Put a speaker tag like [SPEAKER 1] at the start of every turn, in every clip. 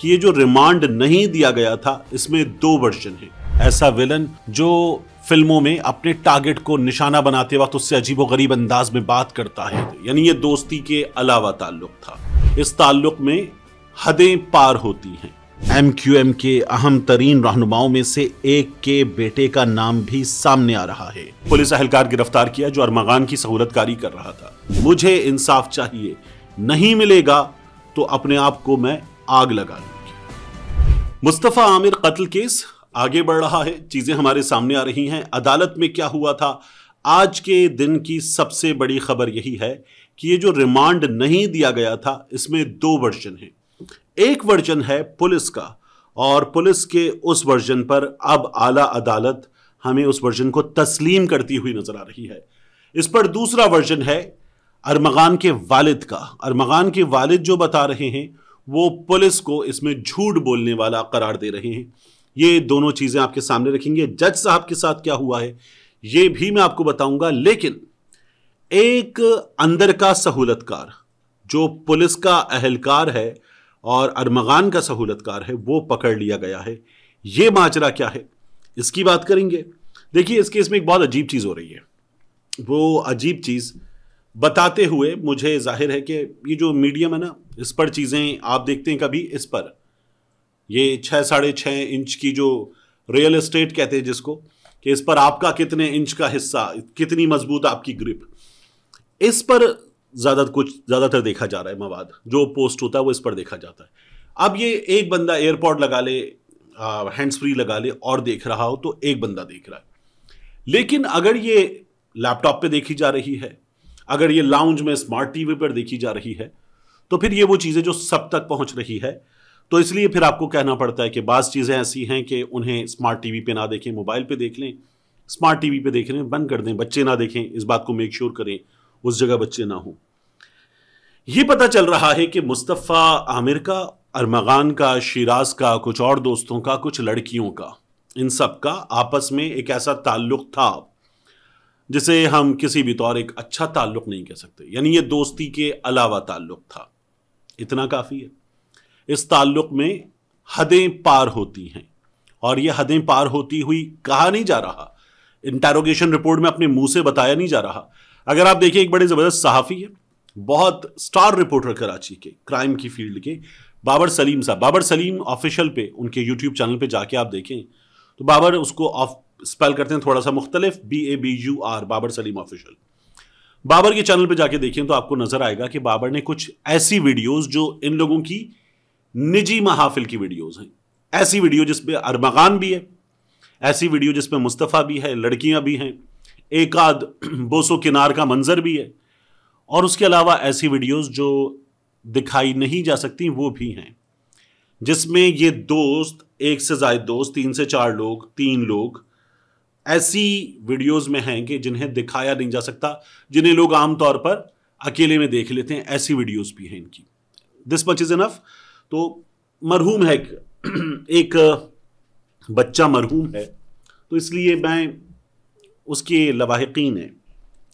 [SPEAKER 1] कि ये जो रिमांड नहीं दिया गया था इसमें दो वर्जन है। ऐसा विलन जो फिल्मों में अपने टारगेट को निशाना बनाते वक्त उससे अजीबोगरीब अंदाज में बात करता है, यानी ये दोस्ती के अलावा ताल्लुक था। इस ताल्लुक में हदें पार होती हैं। MQM के अहम तरीन रहनुमाओं में से एक के बेटे का नाम भी सामने आ रहा है। पुलिस एहलकार गिरफ्तार किया जो अरमगान की सहूलतकारी कर रहा था। मुझे इंसाफ चाहिए, नहीं मिलेगा तो अपने आप को मैं आग लगा लूंगी। मुस्तफा आमिर कत्ल केस आगे बढ़ रहा है, चीजें हमारे सामने आ रही हैं। अदालत में क्या हुआ था, आज के दिन की सबसे बड़ी खबर यही है कि ये जो रिमांड नहीं दिया गया था इसमें दो वर्जन हैं। एक वर्जन है पुलिस का, और पुलिस के उस वर्जन पर अब आला अदालत हमें उस वर्जन को तस्लीम करती हुई नजर आ रही है। इस पर दूसरा वर्जन है अरमगान के वालिद का। अरमगान के वालिद जो बता रहे हैं वो पुलिस को इसमें झूठ बोलने वाला करार दे रहे हैं। ये दोनों चीजें आपके सामने रखेंगे। जज साहब के साथ क्या हुआ है ये भी मैं आपको बताऊंगा, लेकिन एक अंदर का सहूलतकार जो पुलिस का अहलकार है और अरमगान का सहूलतकार है वो पकड़ लिया गया है। ये माजरा क्या है इसकी बात करेंगे। देखिए, इस केस में एक बहुत अजीब चीज हो रही है। वो अजीब चीज बताते हुए मुझे जाहिर है कि ये जो मीडियम है ना, इस पर चीजें आप देखते हैं कभी इस पर ये 6-6.5 इंच की जो रियल एस्टेट कहते हैं जिसको, कि इस पर आपका कितने इंच का हिस्सा, कितनी मजबूत आपकी ग्रिप, इस पर ज्यादातर देखा जा रहा है। मवाद जो पोस्ट होता है वो इस पर देखा जाता है। अब ये एक बंदा एयरपॉड लगा ले, हैंड्स फ्री लगा ले और देख रहा हो तो एक बंदा देख रहा है। लेकिन अगर ये लैपटॉप पे देखी जा रही है, अगर ये लाउंज में स्मार्ट टीवी पर देखी जा रही है, तो फिर ये वो चीजें जो सब तक पहुंच रही है। तो इसलिए फिर आपको कहना पड़ता है कि बाज़ चीज़ें ऐसी हैं कि उन्हें स्मार्ट टीवी पे ना देखें, मोबाइल पे देख लें। स्मार्ट टीवी पे देख लें, बंद कर दें, बच्चे ना देखें, इस बात को मेक श्योर करें उस जगह बच्चे ना हो। ये पता चल रहा है कि मुस्तफ़ा आमिर का, अरमगान का, शिराज का, कुछ और दोस्तों का, कुछ लड़कियों का, इन सब का आपस में एक ऐसा ताल्लुक था जिसे हम किसी भी तौर एक अच्छा ताल्लुक नहीं कह सकते, यानी ये दोस्ती के अलावा ताल्लुक था। इतना काफ़ी है। इस ताल्लुक में हदें पार होती हैं, और ये हदें पार होती हुई कहा नहीं जा रहा, इंटेरोगेशन रिपोर्ट में अपने मुंह से बताया नहीं जा रहा। अगर आप देखिए, एक बड़े जबरदस्त सहाफ़ी है, बहुत स्टार रिपोर्टर कराची के, क्राइम की फील्ड के, बाबर सलीम साहब। बाबर सलीम ऑफिशियल पे, उनके यूट्यूब चैनल पे जाके आप देखें तो बाबर उसको स्पेल करते हैं थोड़ा सा मुख्तलिफ, BABUR, बाबर सलीम ऑफिशियल। बाबर के चैनल पे जाके देखें तो आपको नजर आएगा कि बाबर ने कुछ ऐसी वीडियोस जो इन लोगों की निजी महाफिल की वीडियोस हैं, ऐसी वीडियो जिसमें अरमगान भी है, ऐसी वीडियो जिसमें मुस्तफ़ा भी है, लड़कियां भी हैं, एक आध बोसो किनार का मंजर भी है, और उसके अलावा ऐसी वीडियोस जो दिखाई नहीं जा सकती वो भी हैं, जिसमें ये दोस्त, एक से ज्यादा दोस्त, 3 से 4 लोग, 3 लोग ऐसी वीडियोस में हैं कि जिन्हें दिखाया नहीं जा सकता, जिन्हें लोग आमतौर पर अकेले में देख लेते हैं। ऐसी वीडियोस भी हैं इनकी। This much is enough. तो मरहूम है, एक बच्चा मरहूम है, तो इसलिए मैं उसके लवाहिकीन है,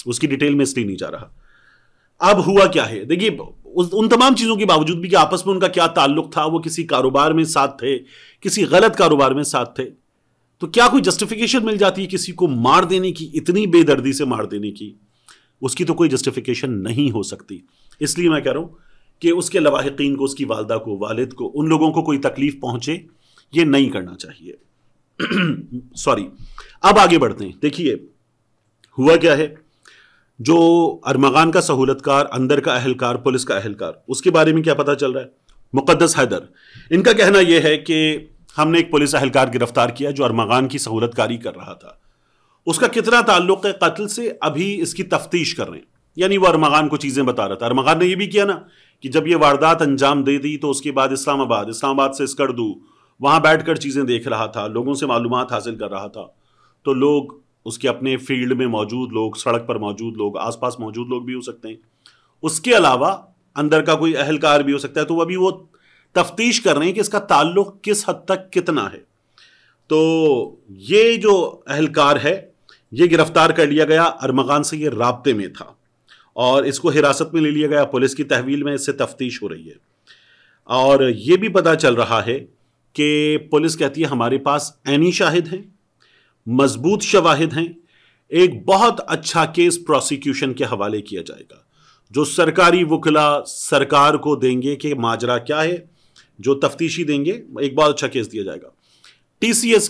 [SPEAKER 1] उसकी डिटेल में इसलिए नहीं जा रहा। अब हुआ क्या है, देखिए, उन तमाम चीज़ों के बावजूद भी कि आपस में उनका क्या ताल्लुक था, वो किसी कारोबार में साथ थे, किसी गलत कारोबार में साथ थे, तो क्या कोई जस्टिफिकेशन मिल जाती है किसी को मार देने की, इतनी बेदर्दी से मार देने की? उसकी तो कोई जस्टिफिकेशन नहीं हो सकती। इसलिए मैं कह रहा हूं कि उसके लवाहिकीन को, उसकी वालदा को, वालिद को, उन लोगों को कोई तकलीफ पहुंचे, ये नहीं करना चाहिए। सॉरी। अब आगे बढ़ते हैं। देखिए हुआ क्या है। जो अरमगान का सहूलतकार, अंदर का अहलकार, पुलिस का अहलकार, उसके बारे में क्या पता चल रहा है। मुक़द्दस हैदर, इनका कहना यह है कि हमने एक पुलिस अहलकार गिरफ्तार किया जो अरमगान की सहूलतकारी कर रहा था। उसका कितना ताल्लुक है कत्ल से, अभी इसकी तफ्तीश कर रहे हैं। यानी वो अरमगान को चीजें बता रहा था। अरमगान ने यह भी किया ना कि जब ये वारदात अंजाम दे दी तो उसके बाद इस्लामाबाद से स्कर्दू, वहां बैठकर चीजें देख रहा था, लोगों से मालूमात हासिल कर रहा था। तो लोग, उसके अपने फील्ड में मौजूद लोग, सड़क पर मौजूद लोग, आसपास मौजूद लोग भी हो सकते हैं, उसके अलावा अंदर का कोई अहलकार भी हो सकता है। तो अभी वो तफ्तीश कर रहे हैं कि इसका ताल्लुक किस हद तक कितना है। तो ये जो अहलकार है ये गिरफ्तार कर लिया गया, अरमगान से ये राब्ते में था और इसको हिरासत में ले लिया गया, पुलिस की तहवील में इससे तफ्तीश हो रही है। और ये भी पता चल रहा है कि पुलिस कहती है हमारे पास ऐनी शाहिद हैं, मजबूत शवाहिद हैं, एक बहुत अच्छा केस प्रोसिक्यूशन के हवाले किया जाएगा, जो सरकारी वकला सरकार को देंगे कि माजरा क्या है, जो तफ्तीशी देंगे एक बहुत अच्छा केस दिया जाएगा। टीसीएस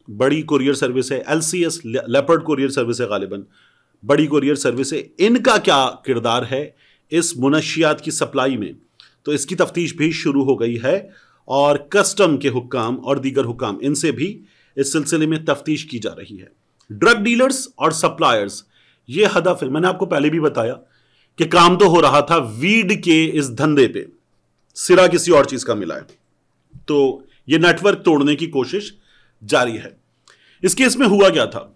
[SPEAKER 1] बड़ी कुरियर सर्विस है, एलसीएस लेपर्ड कुरियर सर्विस है, गालिबन बड़ी कुरियर सर्विस है, इनका क्या किरदार है इस मुनशियात की सप्लाई में, तो इसकी तफ्तीश भी शुरू हो गई है और कस्टम के हुक्काम और दीगर हुक्काम इनसे भी इस सिलसिले में तफ्तीश की जा रही है। ड्रग डीलर्स और सप्लायर्स ये हदफ है। मैंने आपको पहले भी बताया कि काम तो हो रहा था वीड के इस धंधे पे, सिरा किसी और चीज का मिला है, तो ये नेटवर्क तोड़ने की कोशिश जारी है। इस केस में हुआ क्या था,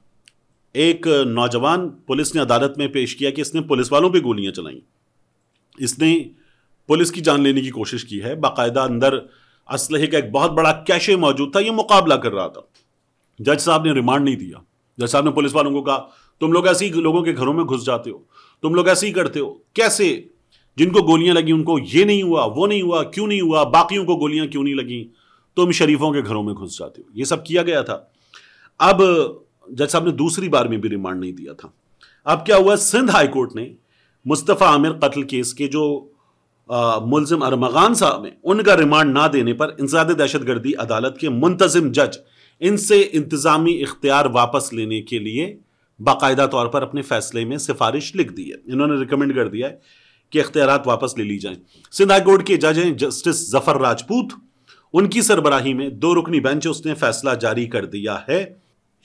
[SPEAKER 1] एक नौजवान पुलिस ने अदालत में पेश किया कि इसने पुलिस वालों पे गोलियां चलाई, इसने पुलिस की जान लेने की कोशिश की है, बाकायदा अंदर असलहे का एक बहुत बड़ा कैशे मौजूद था, ये मुकाबला कर रहा था। जज साहब ने रिमांड नहीं दिया। जज साहब ने पुलिस वालों को कहा तुम लोग ऐसे ही लोगों के घरों में घुस जाते हो, तुम लोग ऐसे ही करते हो, कैसे जिनको गोलियां लगी उनको ये नहीं हुआ, वो नहीं हुआ, क्यों नहीं हुआ, बाकियों को गोलियां क्यों नहीं लगी, तुम शरीफों के घरों में घुस जाते हो, ये सब किया गया था। अब जज साहब ने दूसरी बार में भी रिमांड नहीं दिया था। अब क्या हुआ, सिंध हाई कोर्ट ने मुस्तफ़ा आमिर कत्ल केस के जो मुलजिम अरमगान साहब हैं उनका रिमांड ना देने पर इंसदाद दहशतगर्दी अदालत के मुंतजिम जज इनसे इंतजामी इख्तियार वापस लेने के लिए बाकायदा तौर पर अपने फैसले में सिफारिश लिख दी है। इन्होंने रिकमेंड कर दिया है कि इख्तियारात वापस ले ली जाएं। सिंध हाई कोर्ट के जज हैं जस्टिस जफर राजपूत, उनकी सरबराही में 2 रुकनी बेंच उसने फैसला जारी कर दिया है।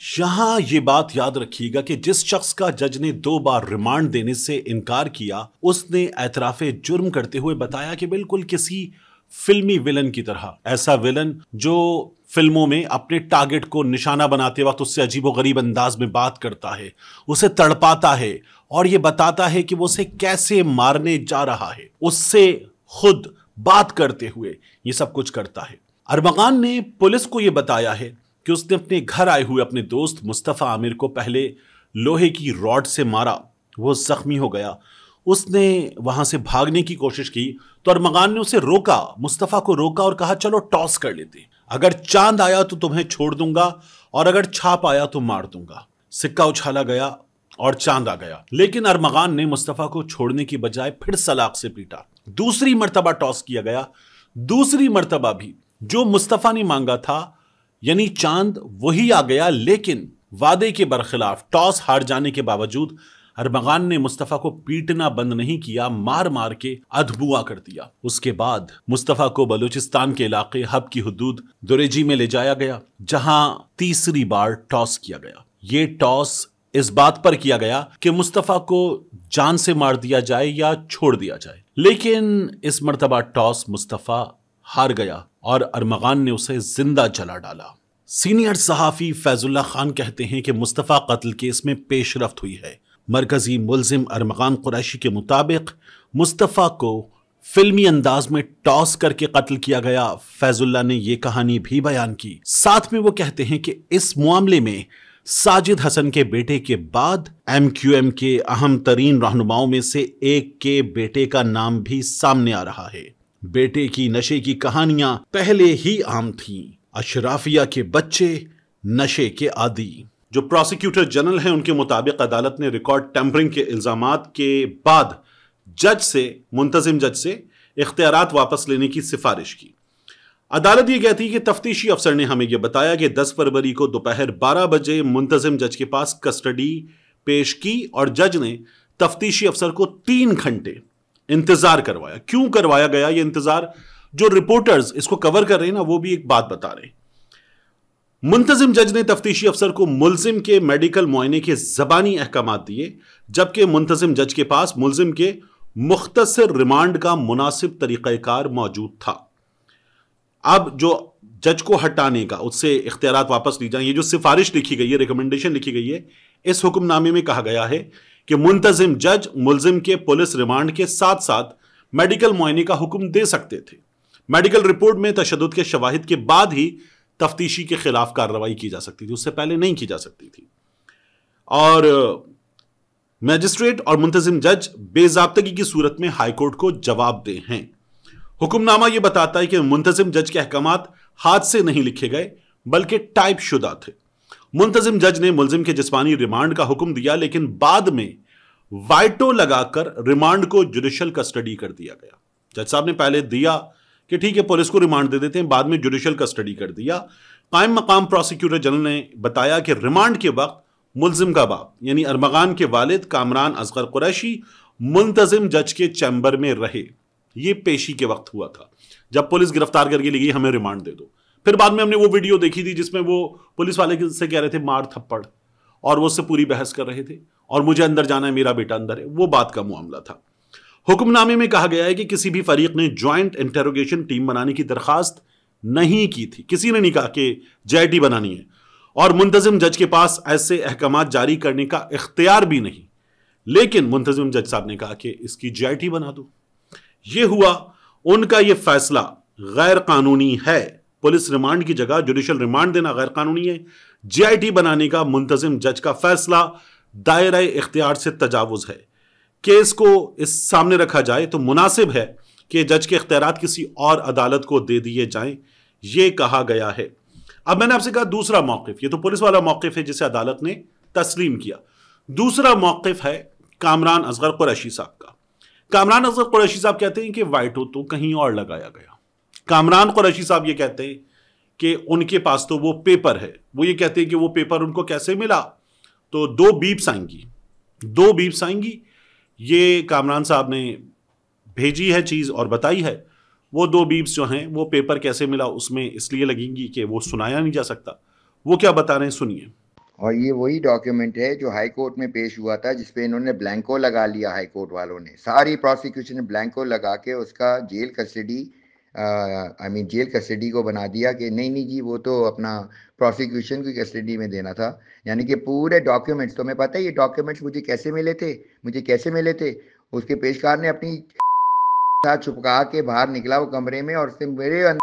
[SPEAKER 1] यहां यह बात याद रखिएगा कि जिस शख्स का जज ने 2 बार रिमांड देने से इनकार किया, उसने एतराफे जुर्म करते हुए बताया कि बिल्कुल किसी फिल्मी विलन की तरह, ऐसा विलन जो फिल्मों में अपने टारगेट को निशाना बनाते वक्त उससे अजीबोगरीब अंदाज में बात करता है, उसे तड़पाता है और यह बताता है कि वो उसे कैसे मारने जा रहा है, उससे खुद बात करते हुए ये सब कुछ करता है। अरमगान ने पुलिस को यह बताया है कि उसने अपने घर आए हुए अपने दोस्त मुस्तफ़ा आमिर को पहले लोहे की रॉड से मारा, वो जख्मी हो गया, उसने वहां से भागने की कोशिश की तो अरमगान ने उसे रोका, मुस्तफ़ा को रोका और कहा चलो टॉस कर लेते, अगर चांद आया तो तुम्हें छोड़ दूंगा और अगर छाप आया तो मार दूंगा। सिक्का उछाला गया और चांद आ गया, लेकिन अरमगान ने मुस्तफ़ा को छोड़ने की बजाय फिर सलाख से पीटा। दूसरी मर्तबा टॉस किया गया, दूसरी मर्तबा भी जो मुस्तफ़ा ने मांगा था यानी चांद वही आ गया, लेकिन वादे के बरखिलाफ टॉस हार जाने के बावजूद अरमगान ने मुस्तफ़ा को पीटना बंद नहीं किया, मार मार के अधबुआ कर दिया। उसके बाद मुस्तफ़ा को बलूचिस्तान के इलाके हब की हुदूद दुरेजी में ले जाया गया, जहां तीसरी बार टॉस किया गया। ये टॉस इस बात पर किया गया कि मुस्तफ़ा को जान से मार दिया जाए या छोड़ दिया जाए, लेकिन इस मर्तबा टॉस मुस्तफ़ा हार गया और अरमगान ने उसे जिंदा जला डाला। सीनियर सहाफी फैजुल्लाह खान कहते हैं कि मुस्तफ़ा कत्ल केस में पेशरफ्त हुई है। मरकजी मुलजिम अरमगान कुरैशी के मुताबिक मुस्तफ़ा को फिल्मी अंदाज में टॉस करके कत्ल किया गया। फैजुल्लाह ने यह कहानी भी बयान की। साथ में वो कहते हैं कि इस मामले में साजिद हसन के बेटे के बाद MQM के अहम तरीन रहनुमाओं में से एक के बेटे का नाम भी सामने आ रहा है। बेटे की नशे की कहानियां पहले ही आम थीं। अशराफिया के बच्चे नशे के आदी। जो प्रोसिक्यूटर जनरल हैं उनके मुताबिक अदालत ने रिकॉर्ड टेम्परिंग के इल्जामात के बाद मुंतजिम जज से इख्तियारात वापस लेने की सिफारिश की। अदालत ये कहती है कि तफ्तीशी अफसर ने हमें यह बताया कि 10 फरवरी को दोपहर 12 बजे मुंतजिम जज के पास कस्टडी पेश की और जज ने तफ्तीशी अफसर को 3 घंटे इंतजार करवाया। क्यों करवाया गया ये इंतजार, जो रिपोर्टर्स इसको कवर कर रहे हैं ना, वो भी एक बात बता रहे हैं। मुंतजिम जज ने तफ्तीशी अफसर को मुलजिम के मेडिकल मुआयने के जबानी अहकामात दिए, जबकि मुंतजिम जज के पास मुलजिम के मुख्तसर रिमांड का मुनासिब तरीक़ाकार मौजूद था। अब जो जज को हटाने का, उससे इख्तियारात वापस ली जाए, ये जो सिफारिश लिखी गई है, रिकमेंडेशन लिखी गई है, इस हुक्मनामे में कहा गया है कि मुंतजिम जज मुलजिम के पुलिस रिमांड के साथ साथ मेडिकल मुआयने का हुक्म दे सकते थे। मेडिकल रिपोर्ट में तशद्दुद के शवाहिद के बाद ही तफ्तीशी के खिलाफ कार्रवाई की जा सकती थी, उससे पहले नहीं की जा सकती थी। और मजिस्ट्रेट और मुंतजिम जज बेज़ाब्तगी की सूरत में हाईकोर्ट को जवाबदेह हैं। हुक्मनामा यह बताता है कि मुंतजिम जज के अहकामात हाथ से नहीं लिखे गए बल्कि टाइप शुदा थे। मुंतजिम जज ने मुलजिम के जिस्मानी रिमांड का हुक्म दिया, लेकिन बाद में वाइटो लगाकर रिमांड को जुडिशल कस्टडी कर दिया गया। जज साहब ने पहले दिया कि ठीक है पुलिस को रिमांड दे देते हैं, बाद में जुडिशल कस्टडी कर दिया। कायम मकाम प्रोसिक्यूटर जनरल ने बताया कि रिमांड के वक्त मुलजिम का बाप यानी अरमगान के वालिद कामरान असगर कुरैशी मुंतजिम जज के चैम्बर में रहे। यह पेशी के वक्त हुआ था जब पुलिस गिरफ्तार करके ले गई, हमें रिमांड दे दो। फिर बाद में हमने वो वीडियो देखी थी जिसमें वो पुलिस वाले से कह रहे थे मार थप्पड़, और वो उससे पूरी बहस कर रहे थे और मुझे अंदर जाना है, मेरा बेटा अंदर है। वो बात का मामला था। हुक्मनामे में कहा गया है कि किसी भी फरीक ने ज्वाइंट इंटेरोगेशन टीम बनाने की दरखास्त नहीं की थी। किसी ने नहीं कहा कि JIT बनानी है, और मुंतजिम जज के पास ऐसे अहकामात जारी करने का इख्तियार भी नहीं। लेकिन मुंतजिम जज साहब ने कहा कि इसकी JIT बना दो। यह हुआ, उनका यह फैसला गैर कानूनी है। पुलिस रिमांड की जगह जुडिशल रिमांड देना गैर कानूनी है। JIT बनाने का मुंतजिम जज का फैसला दायरा इख्तियार से तजावुज है। केस को इस सामने रखा जाए तो मुनासिब है कि जज के इख्तियारात किसी और अदालत को दे दिए जाएं, यह कहा गया है। अब मैंने आपसे कहा दूसरा मौक़िफ़, ये तो पुलिस वाला मौक़िफ़ है जिसे अदालत ने तस्लीम किया। दूसरा मौक़िफ़ है कामरान असगर कुरैशी साहब का। कामरान असगर कुरैशी साहब कहते हैं कि वाइटो तो कहीं और लगाया गया। कामरान कुरैशी साहब ये कहते हैं कि उनके पास तो वो पेपर है। वो ये कहते हैं कि वो पेपर उनको कैसे मिला, तो दो बीप्स आएंगी। ये कामरान साहब ने भेजी है चीज़ और बताई है। वो दो बीप्स जो हैं वो पेपर कैसे मिला उसमें इसलिए लगेंगी कि वो सुनाया नहीं जा सकता। वो क्या बता रहे हैं, सुनिए।
[SPEAKER 2] और ये वही डॉक्यूमेंट है जो हाई कोर्ट में पेश हुआ था, जिसपे इन्होंने ब्लैंको लगा लिया। हाई कोर्ट वालों ने सारी प्रोसिक्यूशन ने ब्लैंको लगा के उसका जेल कस्टडी को बना दिया कि नहीं जी वो तो अपना प्रोसिक्यूशन की कस्टडी में देना था। यानी कि पूरे डॉक्यूमेंट्स, तो मैं पता है ये डॉक्यूमेंट्स मुझे कैसे मिले थे। उसके पेशकार ने अपनी साथ छुपका के बाहर निकला वो कमरे में, और उसने मेरे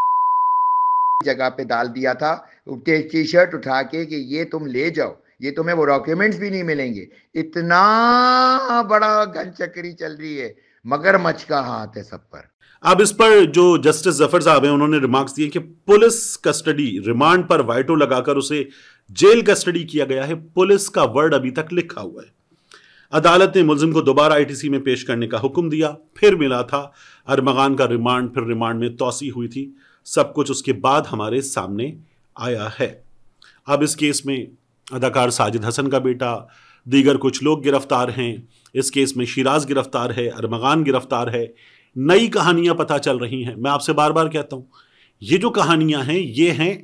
[SPEAKER 2] जगह पे डाल दिया था टी शर्ट उठा के कि ये तुम ले जाओ, ये तुम्हें वो डॉक्यूमेंट्स भी नहीं मिलेंगे। इतना बड़ा घन चक्री चल रही है, मगरमच्छ का हाथ है सब पर।
[SPEAKER 1] अब इस पर जो जस्टिस जफर साहब हैं उन्होंने रिमार्क्स दिए कि पुलिस कस्टडी रिमांड पर वाइटो लगाकर उसे जेल कस्टडी किया गया है। पुलिस का वर्ड अभी तक लिखा हुआ है। अदालत ने मुलजिम को दोबारा ITC में पेश करने का हुक्म दिया। फिर मिला था अरमगान का रिमांड, फिर रिमांड में तौसी हुई थी। सब कुछ उसके बाद हमारे सामने आया है। अब इस केस में अदाकार साजिद हसन का बेटा, दीगर कुछ लोग गिरफ्तार हैं। इस केस में शिराज गिरफ्तार है, अरमगान गिरफ्तार है। नई कहानियां पता चल रही हैं। मैं आपसे बार बार कहता हूं, ये जो कहानियां हैं ये हैं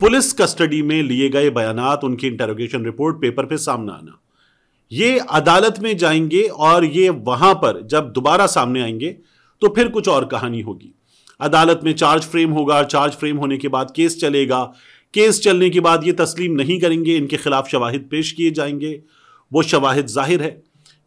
[SPEAKER 1] पुलिस कस्टडी में लिए गए बयानात, उनकी इंटेरोगेशन रिपोर्ट पेपर पे सामने आना। ये अदालत में जाएंगे और ये वहां पर जब दोबारा सामने आएंगे तो फिर कुछ और कहानी होगी। अदालत में चार्ज फ्रेम होगा, चार्ज फ्रेम होने के बाद केस चलेगा। केस चलने के बाद ये तस्लीम नहीं करेंगे, इनके खिलाफ शवाहिद पेश किए जाएंगे। वो शवाहिद जाहिर है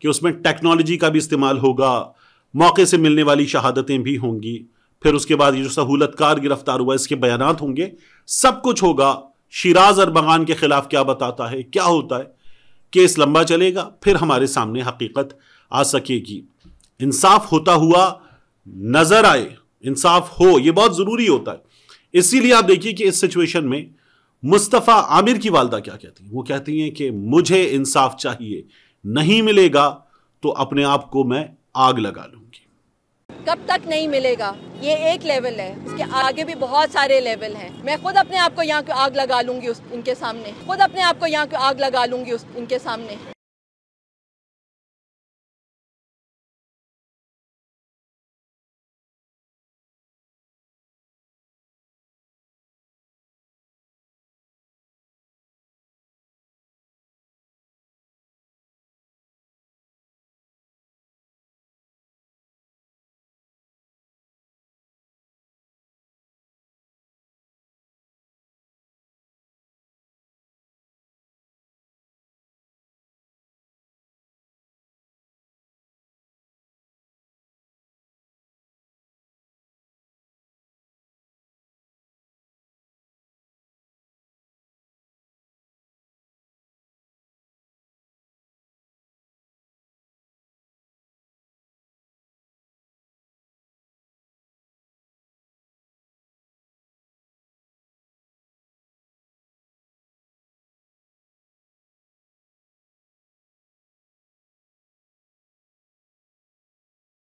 [SPEAKER 1] कि उसमें टेक्नोलॉजी का भी इस्तेमाल होगा, मौके से मिलने वाली शहादतें भी होंगी। फिर उसके बाद ये जो सहूलतकार गिरफ्तार हुआ इसके बयानात होंगे, सब कुछ होगा। शिराज अरमगान के खिलाफ क्या बताता है, क्या होता है, केस लंबा चलेगा, फिर हमारे सामने हकीकत आ सकेगी। इंसाफ होता हुआ नजर आए, इंसाफ हो, यह बहुत जरूरी होता है। इसीलिए आप देखिए कि इस सिचुएशन में मुस्तफा आमिर की वालदा क्या कहती हैं। वो कहती हैं कि मुझे इंसाफ चाहिए, नहीं मिलेगा तो अपने आप को मैं आग लगा लूंगी।
[SPEAKER 3] कब तक नहीं मिलेगा, ये एक लेवल है, इसके आगे भी बहुत सारे लेवल हैं। मैं खुद अपने आप को यहाँ आग लगा लूंगी इनके सामने, खुद अपने आप को यहाँ आग लगा लूंगी इनके सामने।